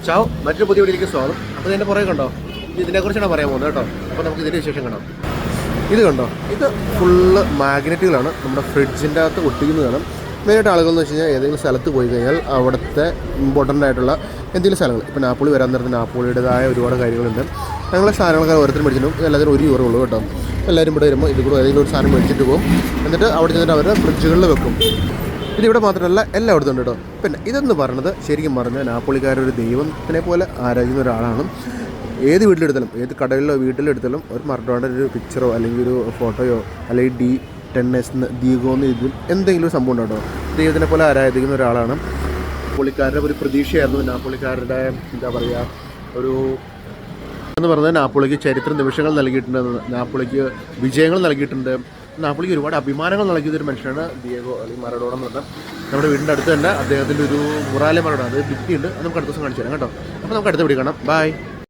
ചാവ് മറ്റൊരു പുതിയ വീഡിയോയിലേക്ക് സ്വാഗതം. അപ്പോൾ ഇതിൻ്റെ പുറകെ കണ്ടോ, ഇതിനെക്കുറിച്ചാണ് പറയാൻ പോകുന്നത് കേട്ടോ. അപ്പോൾ നമുക്ക് ഇതിൻ്റെ വിശേഷം കാണാം. ഇത് കണ്ടോ, ഇത് ഫുള്ള് മാഗ്നറ്റുകളാണ്, നമ്മുടെ ഫ്രിഡ്ജിൻ്റെ അകത്ത് ഒട്ടിക്കുന്നതാണ്. മെയിനായിട്ട് ആളുകളെന്ന് വെച്ച് കഴിഞ്ഞാൽ ഏതെങ്കിലും സ്ഥലത്ത് പോയി കഴിഞ്ഞാൽ അവിടുത്തെ ഇമ്പോർട്ടൻ്റ് ആയിട്ടുള്ള എന്തെങ്കിലും സ്ഥലങ്ങൾ, ഇപ്പോൾ നാപ്പോളി വരാൻ നേരത്തെ നാപ്പോളിയുടേതായ ഒരുപാട് കാര്യങ്ങളുണ്ട്. ഞങ്ങളെ സാധനങ്ങളൊക്കെ ഓരോരുത്തരും മേടിച്ചിട്ടും എല്ലാത്തിനും €1 ഉള്ളൂ കേട്ടോ. എല്ലാവരും ഇവിടെ വരുമ്പോൾ ഇത് കൂടെ ഏതെങ്കിലും ഒരു സാധനം മേടിച്ചിട്ട് പോകും. എന്നിട്ട് അവിടെ ചെന്നിട്ട് അവർ ഫ്രിഡ്ജുകളിൽ വെക്കും. ഇതിവിടെ മാത്രമല്ല എല്ലായിടത്തും ഉണ്ട് കേട്ടോ. പിന്നെ ഇതെന്ന് പറയുന്നത് ശരിക്കും പറഞ്ഞാൽ നാപ്പോളിക്കാരൊരു ദൈവത്തിനെ പോലെ ആരാധിക്കുന്ന ഒരാളാണ്. ഏത് വീട്ടിലെടുത്താലും, ഏത് കടകളിലോ വീട്ടിലോ എടുത്താലും ഒരു മറഡോണയുടെ ഒരു പിക്ചറോ അല്ലെങ്കിൽ ഒരു ഫോട്ടോയോ അല്ലെങ്കിൽ D10S ദീഗോന്ന് ഇതിൽ എന്തെങ്കിലും ഒരു സംഭവം ഉണ്ടോ കേട്ടോ. ദൈവത്തിനെ പോലെ ആരാധിക്കുന്ന ഒരാളാണ്. നാപ്പോളിക്കാരുടെ ഒരു പ്രതീക്ഷയായിരുന്നു. നാപ്പോളിക്കാരുടെ എന്താ പറയുക, ഒരു എന്ന് പറഞ്ഞാൽ നാപ്പോളിക്ക് ചരിത്ര നിമിഷങ്ങൾ നൽകിയിട്ടുണ്ട്, നാപ്പോളിക്ക് വിജയങ്ങൾ നൽകിയിട്ടുണ്ട്, നാപ്പോളിക്ക് ഒരുപാട് അഭിമാനങ്ങൾ നൽകിയൊരു മനുഷ്യനാണ് ദിയേഗോ അല്ലെങ്കിൽ മറഡോണ എന്ന് പറഞ്ഞാൽ. നമ്മുടെ വീടിൻ്റെ അടുത്ത് തന്നെ അദ്ദേഹത്തിൻ്റെ ഒരു മുറാലെ മറഡോണ, അത് ഭിത്തിയുണ്ട്. അത് നമുക്ക് അടുത്ത ദിവസം കാണിച്ചു തരാം കേട്ടോ. അപ്പോൾ നമുക്ക് അടുത്ത വീഡിയോ കാണാം. ബൈ.